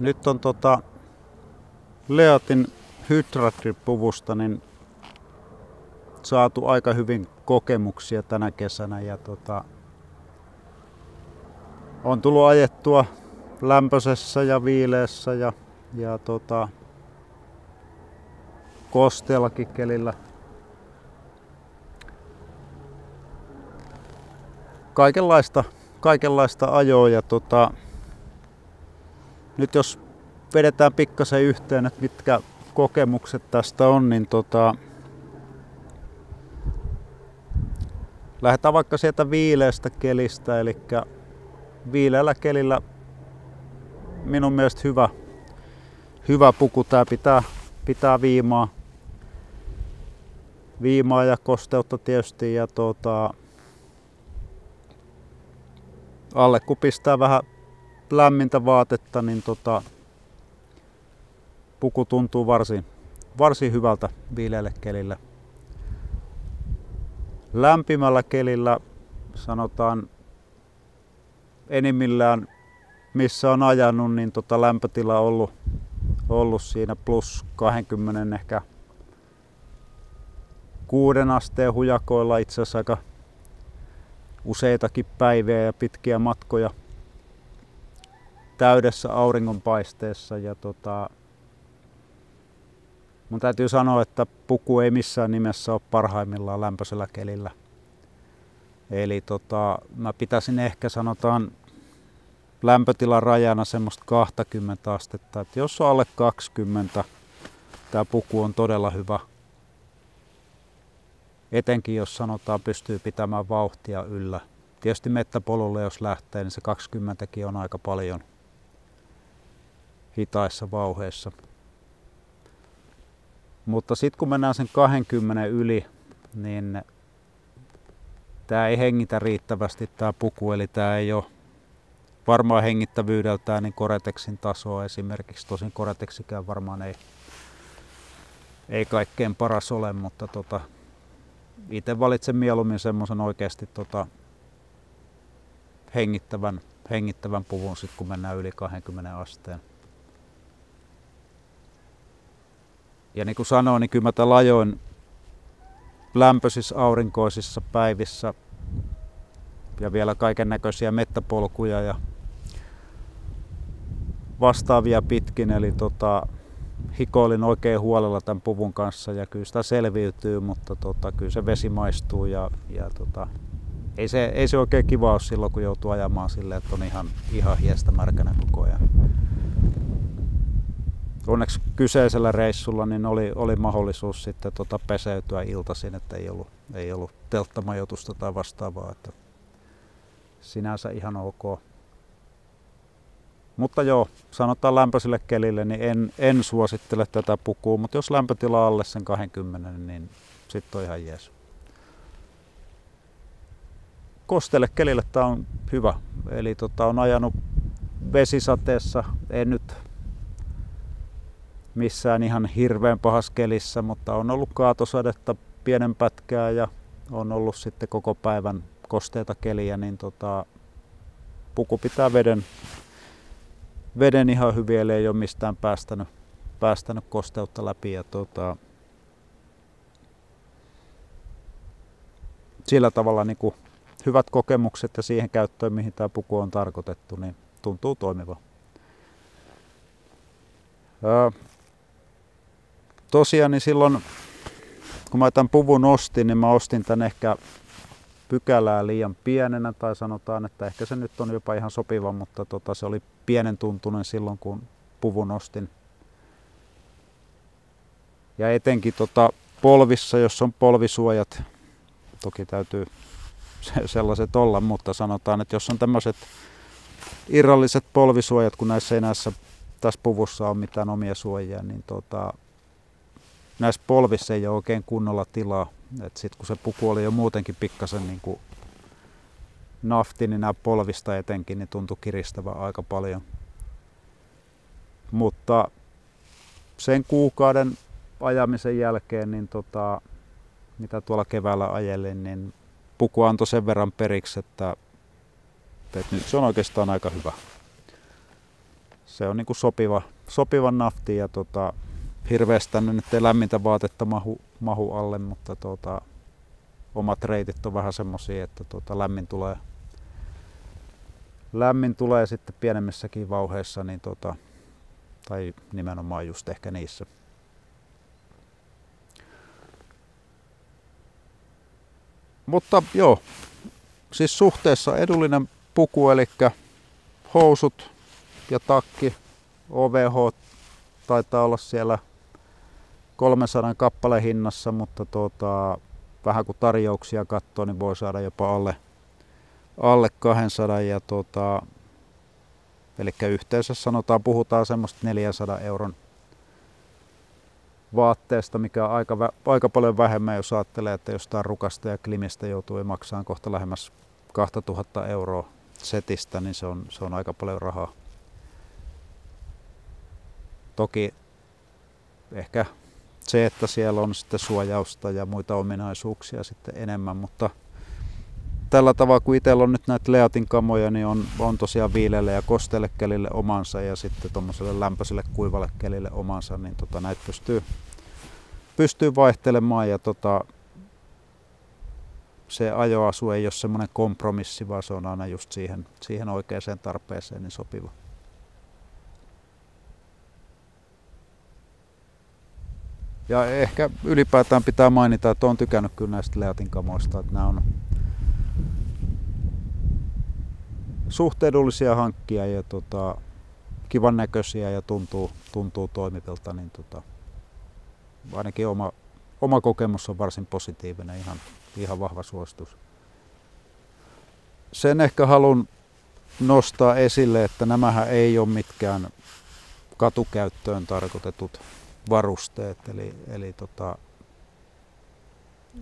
Nyt on Leatin Hydra-puvusta niin saatu aika hyvin kokemuksia tänä kesänä ja on tullut ajettua lämpöisessä ja viileässä ja kosteellakin kelillä. Kaikenlaista ajoa ja nyt jos vedetään pikkasen yhteen, että mitkä kokemukset tästä on, niin lähdetään vaikka sieltä viileästä kelistä, eli viileällä kelillä minun mielestä hyvä puku. Tää pitää viimaa ja kosteutta tietysti ja alle kun pistää vähän lämmintä vaatetta, niin puku tuntuu varsin hyvältä viileälle kelillä. Lämpimällä kelillä sanotaan enimmillään missä on ajanut, niin lämpötila on ollut siinä plus 20 ehkä 6 asteen hujakoilla, itse asiassa aika useitakin päiviä ja pitkiä matkoja täydessä auringonpaisteessa ja mun täytyy sanoa, että puku ei missään nimessä ole parhaimmillaan lämpöisellä kelillä. Eli mä pitäisin ehkä sanotaan lämpötilan rajana semmoista 20 astetta. Et jos on alle 20, tää puku on todella hyvä. Etenkin jos sanotaan pystyy pitämään vauhtia yllä. Tietysti mettäpolulle jos lähtee, niin se 20kin on aika paljon hitaissa vauheissa. Mutta sitten kun mennään sen 20 yli, niin tää ei hengitä riittävästi tää puku, eli tää ei ole varmaan hengittävyydeltään niin Gore-Texin tasoa esimerkiksi. Tosin Gore-Texikään varmaan ei kaikkein paras ole, mutta itse valitsen mieluummin semmoisen oikeasti hengittävän puvun sit kun mennään yli 20 asteen. Ja niin kuin sanoin, niin kyllä mä tämän ajoin lämpöisissä aurinkoisissa päivissä ja vielä kaiken näköisiä mettäpolkuja ja vastaavia pitkin, eli hikoilin oikein huolella tämän puvun kanssa ja kyllä sitä selviytyy, mutta kyllä se vesi maistuu ja ei se oikein kiva ole silloin, kun joutuu ajamaan silleen, että on ihan hiestä märkänä koko ajan. Onneksi kyseisellä reissulla niin oli mahdollisuus sitten peseytyä iltaisin, että ei ollut telttamajoitusta tai vastaavaa, että sinänsä ihan ok. Mutta joo, sanotaan lämpöiselle kelille, niin en suosittele tätä pukua, mutta jos lämpötila alle sen 20, niin sitten on ihan jees. Kosteelle kelille tämä on hyvä, eli on ajanut vesisateessa, en nyt missään ihan hirveän pahassa kelissä, mutta on ollut kaatosadetta pienen pätkää ja on ollut sitten koko päivän kosteita keliä, niin puku pitää veden ihan hyvin, eli ei ole mistään päästänyt kosteutta läpi. Ja sillä tavalla niin kuin hyvät kokemukset ja siihen käyttöön, mihin tämä puku on tarkoitettu, niin tuntuu toimiva. Tosiaan niin silloin, kun mä tämän puvun ostin, niin mä ostin tämän ehkä pykälää liian pienenä, tai sanotaan, että ehkä se nyt on jopa ihan sopiva, mutta se oli pienen tuntunen silloin, kun puvun ostin. Ja etenkin polvissa, jos on polvisuojat, toki täytyy sellaiset olla, mutta sanotaan, että jos on tämmöiset irralliset polvisuojat, kun näissä ei tässä puvussa ole mitään omia suojia, niin näissä polvissa ei ole oikein kunnolla tilaa. Sitten kun se puku oli jo muutenkin pikkasen niin kuin nafti, niin nämä polvista etenkin niin tuntui kiristävän aika paljon. Mutta sen kuukauden ajamisen jälkeen, niin mitä tuolla keväällä ajelin, niin puku antoi sen verran periksi, että nyt se on oikeastaan aika hyvä. se on niin kuin sopiva nafti ja hirveästi tänne nyt ei lämmintä vaatetta mahu alle, mutta omat reitit on vähän semmosia, että lämmin tulee sitten pienemmissäkin vauheissa, niin tai nimenomaan just ehkä niissä. Mutta joo, siis suhteessa edullinen puku, eli housut ja takki, OVH taitaa olla siellä 300 kappaleen hinnassa, mutta vähän kun tarjouksia katsoo, niin voi saada jopa alle 200 ja eli yhteensä puhutaan semmoista 400 euron vaatteesta, mikä on aika paljon vähemmän, jos ajattelee, että jostain Rukasta ja Klimistä joutuu maksamaan kohta lähemmäs 2000 euroa setistä, niin se on aika paljon rahaa. Toki ehkä se, että siellä on sitten suojausta ja muita ominaisuuksia sitten enemmän, mutta tällä tavalla, kun itsellä on nyt näitä Leatin kamoja, niin on tosiaan viileelle ja kosteelle kelille omansa ja sitten tuommoiselle lämpöiselle kuivalle kelille omansa, niin näitä pystyy vaihtelemaan ja se ajoasu ei ole semmoinen kompromissi, vaan se on aina just siihen oikeaan tarpeeseen niin sopiva. Ja ehkä ylipäätään pitää mainita, että olen tykännyt kyllä näistä Leatin kamoista, että nämä on suht edullisia hankkia ja kivan näköisiä ja tuntuu toimivilta, niin ainakin oma kokemus on varsin positiivinen, ihan vahva suositus. Sen ehkä haluan nostaa esille, että nämähän ei ole mitkään katukäyttöön tarkoitetut varusteet, eli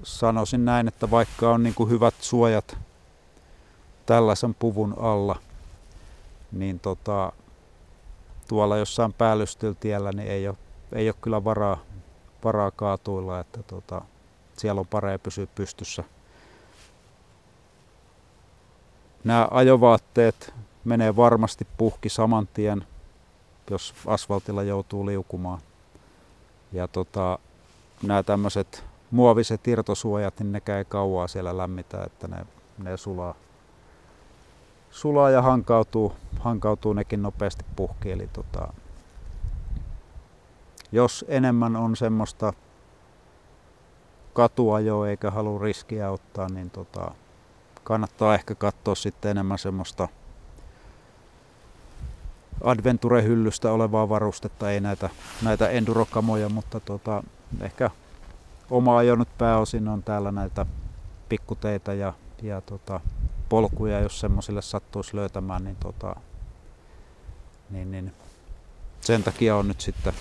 sanoisin näin, että vaikka on niin kuin hyvät suojat tällaisen puvun alla, niin tuolla jossain päällystyltiellä niin ei ole kyllä varaa kaatuilla, että siellä on parempi pysyä pystyssä. Nämä ajovaatteet menee varmasti puhki saman tien, jos asfaltilla joutuu liukumaan. Ja nämä tämmöiset muoviset irtosuojat, niin nekään ei kauaa siellä lämmitä, että ne sulaa ja hankautuu nekin nopeasti puhki. Eli jos enemmän on semmoista katuajoa eikä halua riskiä ottaa, niin kannattaa ehkä katsoa sitten enemmän semmoista Adventure-hyllystä olevaa varustetta, ei näitä endurokamoja, mutta ehkä oma ajo nyt pääosin on täällä näitä pikkuteitä ja polkuja, jos semmoisille sattuisi löytämään, niin sen takia on nyt sitten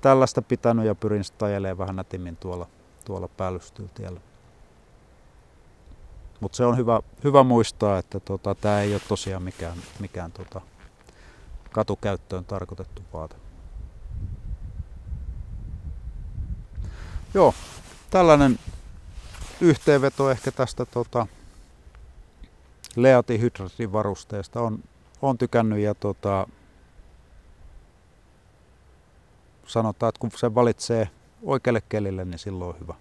tällaista pitänyt ja pyrin sitten ajelemaan vähän nätimmin tuolla päällystyltiellä. Mutta se on hyvä muistaa, että tämä ei ole tosiaan mikään katukäyttöön tarkoitettu vaate. Joo, tällainen yhteenveto ehkä tästä Leatin hydraattivarusteesta. On tykännyt ja sanotaan, että kun se valitsee oikealle kelille, niin silloin on hyvä.